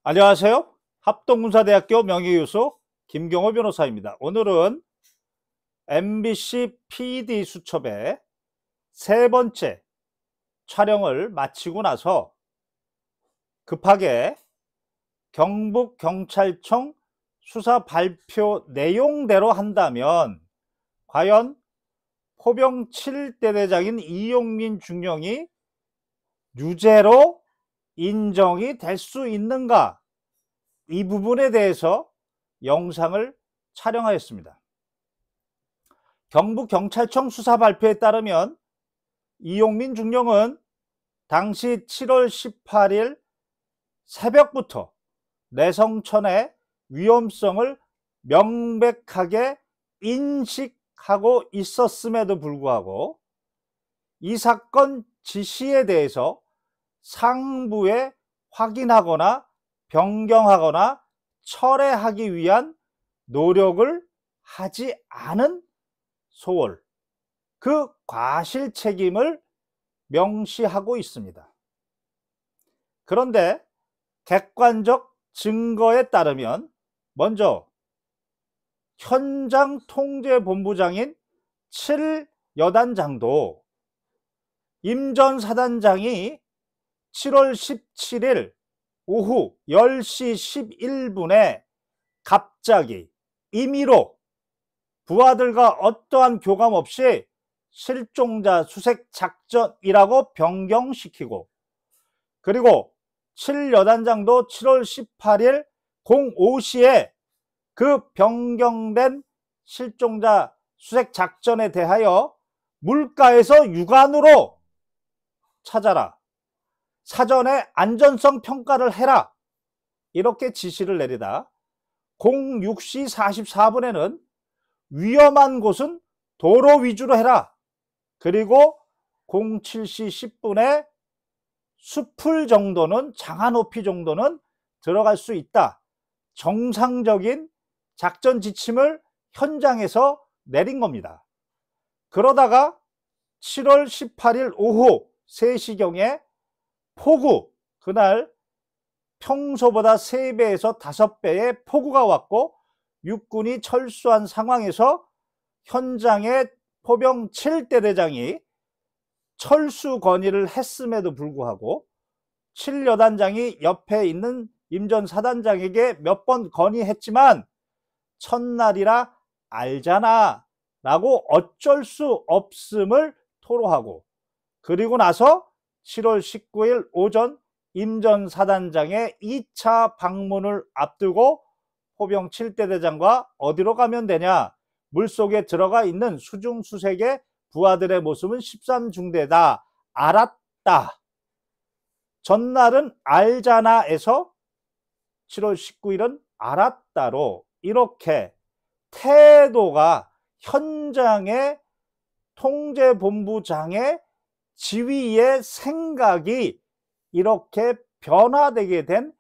안녕하세요. 합동군사대학교 명예교수 김경호 변호사입니다. 오늘은 MBC PD 수첩의 세 번째 촬영을 마치고 나서 급하게 경북경찰청 수사 발표 내용대로 한다면 과연 포병 7대대장인 이용민 중령이 유죄로 인정이 될 수 있는가? 이 부분에 대해서 영상을 촬영하였습니다. 경북경찰청 수사 발표에 따르면 이용민 중령은 당시 7월 18일 새벽부터 내성천의 위험성을 명백하게 인식하고 있었음에도 불구하고 이 사건 지시에 대해서 상부에 확인하거나 변경하거나 철회하기 위한 노력을 하지 않은 소홀, 그 과실 책임을 명시하고 있습니다. 그런데 객관적 증거에 따르면 먼저 현장 통제본부장인 7여단장도 임 전 사단장이 7월 17일 오후 10시 11분에 갑자기 임의로 부하들과 어떠한 교감 없이 실종자 수색 작전이라고 변경시키고, 그리고 7여단장도 7월 18일 05시에 그 변경된 실종자 수색 작전에 대하여 물가에서 육안으로 찾아라, 사전에 안전성 평가를 해라, 이렇게 지시를 내리다 06시 44분에는 위험한 곳은 도로 위주로 해라, 그리고 07시 10분에 수풀 정도는, 장화 높이 정도는 들어갈 수 있다, 정상적인 작전 지침을 현장에서 내린 겁니다. 그러다가 7월 18일 오후 3시경에 폭우, 그날 평소보다 3배에서 5배의 폭우가 왔고 육군이 철수한 상황에서 현장에 포병 7대대장이 철수 건의를 했음에도 불구하고 7여단장이 옆에 있는 임 전 사단장에게 몇 번 건의했지만 첫날이라 알잖아 라고 어쩔 수 없음을 토로하고, 그리고 나서 7월 19일 오전 임 전 사단장의 2차 방문을 앞두고 포병 7대대장과 어디로 가면 되냐, 물속에 들어가 있는 수중수색의 부하들의 모습은 13중대다, 알았다, 전날은 알잖아에서 7월 19일은 알았다로, 이렇게 태도가 현장의 통제본부장의 지휘의 생각이 이렇게 변화되게 된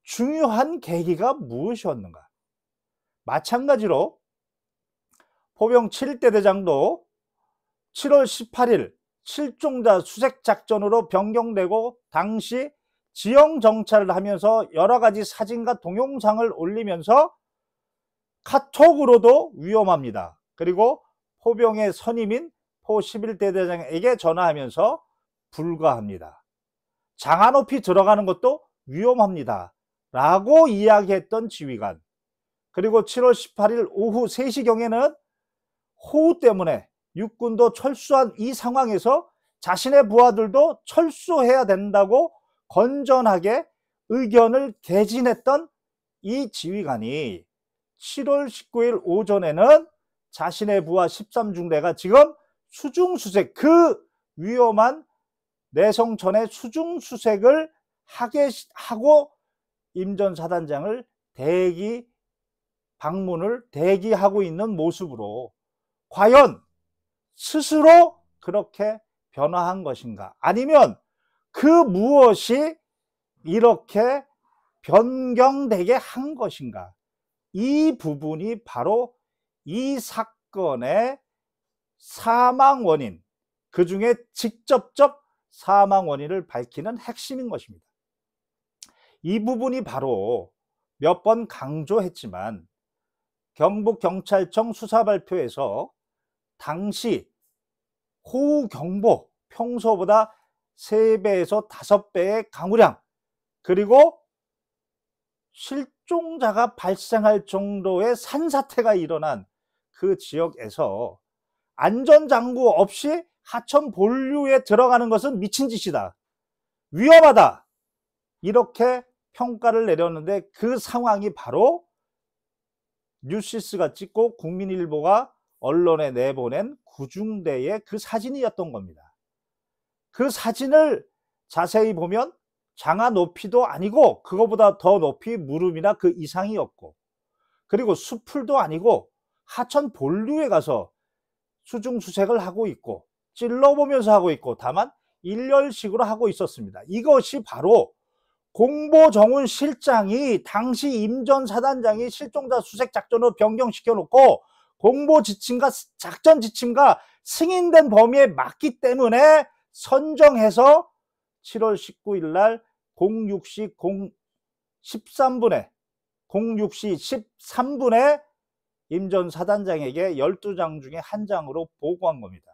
중요한 계기가 무엇이었는가? 마찬가지로 포병 7대대장도 7월 18일 실종자 수색 작전으로 변경되고 당시 지형 정찰을 하면서 여러 가지 사진과 동영상을 올리면서 카톡으로도 위험합니다, 그리고 포병의 선임인 포 11대대장에게 전화하면서 불가합니다, 장화 높이 들어가는 것도 위험합니다 라고 이야기했던 지휘관, 그리고 7월 18일 오후 3시경에는 호우 때문에 육군도 철수한 이 상황에서 자신의 부하들도 철수해야 된다고 건전하게 의견을 개진했던 이 지휘관이 7월 19일 오전에는 자신의 부하 13중대가 지금 수중수색, 그 위험한 내성천의 수중수색을 하고 임 전 사단장을 방문을 대기하고 있는 모습으로 과연 스스로 그렇게 변화한 것인가, 아니면 그 무엇이 이렇게 변경되게 한 것인가, 이 부분이 바로 이 사건의 사망 원인, 그 중에 직접적 사망 원인을 밝히는 핵심인 것입니다. 이 부분이 바로 몇 번 강조했지만 경북경찰청 수사발표에서 당시 호우경보 평소보다 3배에서 5배의 강우량, 그리고 실종자가 발생할 정도의 산사태가 일어난 그 지역에서 안전장구 없이 하천 본류에 들어가는 것은 미친 짓이다, 위험하다, 이렇게 평가를 내렸는데 그 상황이 바로 뉴시스가 찍고 국민일보가 언론에 내보낸 구중대의 그 사진이었던 겁니다. 그 사진을 자세히 보면 장하 높이도 아니고 그거보다 더 높이 무릎이나 그 이상이었고, 그리고 수풀도 아니고 하천 본류에 가서 수중수색을 하고 있고 찔러보면서 하고 있고, 다만 일렬식으로 하고 있었습니다. 이것이 바로 공보정훈 실장이 당시 임 전 사단장이 실종자 수색 작전으로 변경시켜 놓고 공보 지침과 작전 지침과 승인된 범위에 맞기 때문에 선정해서 7월 19일 날 06시 13분에 임 전 사단장에게 12장 중에 한 장으로 보고한 겁니다.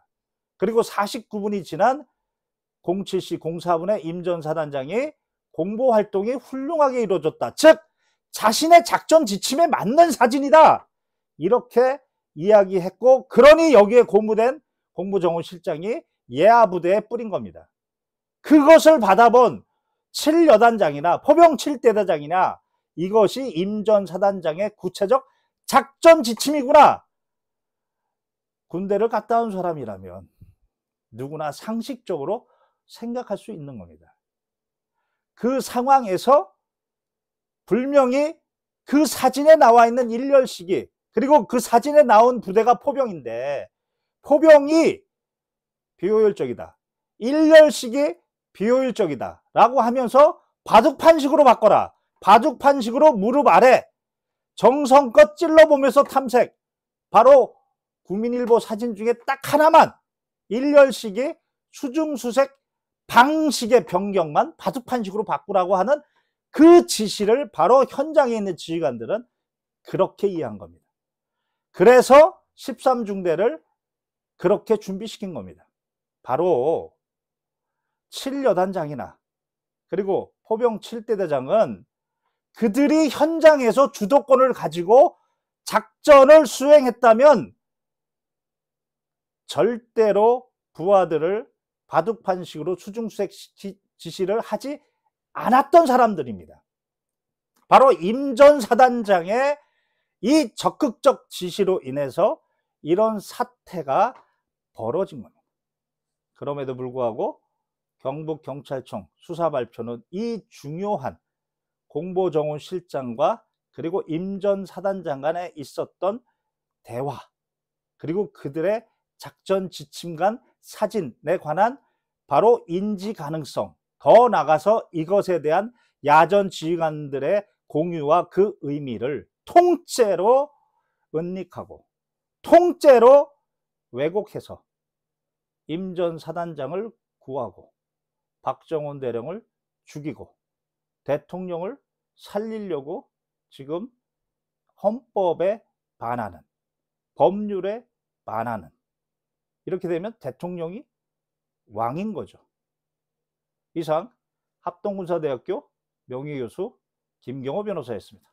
그리고 49분이 지난 07시 04분에 임 전 사단장이 공보 활동이 훌륭하게 이루어졌다, 즉 자신의 작전 지침에 맞는 사진이다, 이렇게 이야기했고, 그러니 여기에 고무된 공보정훈 실장이 예하부대에 뿌린 겁니다. 그것을 받아본 7여단장이나 포병 7대대장이나 이것이 임 전 사단장의 구체적 작전 지침이구나, 군대를 갔다 온 사람이라면 누구나 상식적으로 생각할 수 있는 겁니다. 그 상황에서 분명히 그 사진에 나와 있는 일렬식이, 그리고 그 사진에 나온 부대가 포병인데 포병이 비효율적이다, 일렬식이 비효율적이다 라고 하면서 바둑판식으로 바꿔라, 바둑판식으로 무릎 아래 정성껏 찔러보면서 탐색, 바로 국민일보 사진 중에 딱 하나만 일렬식이 수중수색 방식의 변경만 바둑판식으로 바꾸라고 하는 그 지시를 바로 현장에 있는 지휘관들은 그렇게 이해한 겁니다. 그래서 13중대를 그렇게 준비시킨 겁니다. 바로 7여단장이나 그리고 포병 7대대장은 그들이 현장에서 주도권을 가지고 작전을 수행했다면 절대로 부하들을 바둑판식으로 수중수색 지시를 하지 않았던 사람들입니다. 바로 임 전 사단장의 이 적극적 지시로 인해서 이런 사태가 벌어진 겁니다. 그럼에도 불구하고 경북경찰청 수사발표는 이 중요한 공보정훈 실장과 그리고 임 전 사단장 간에 있었던 대화, 그리고 그들의 작전 지침관 사진에 관한 바로 인지 가능성, 더 나가서 이것에 대한 야전 지휘관들의 공유와 그 의미를 통째로 은닉하고 통째로 왜곡해서 임 전 사단장을 구하고 박정훈 대령을 죽이고 대통령을 살리려고 지금 헌법에 반하는, 법률에 반하는, 이렇게 되면 대통령이 왕인 거죠. 이상 합동군사대학교 명예교수 김경호 변호사였습니다.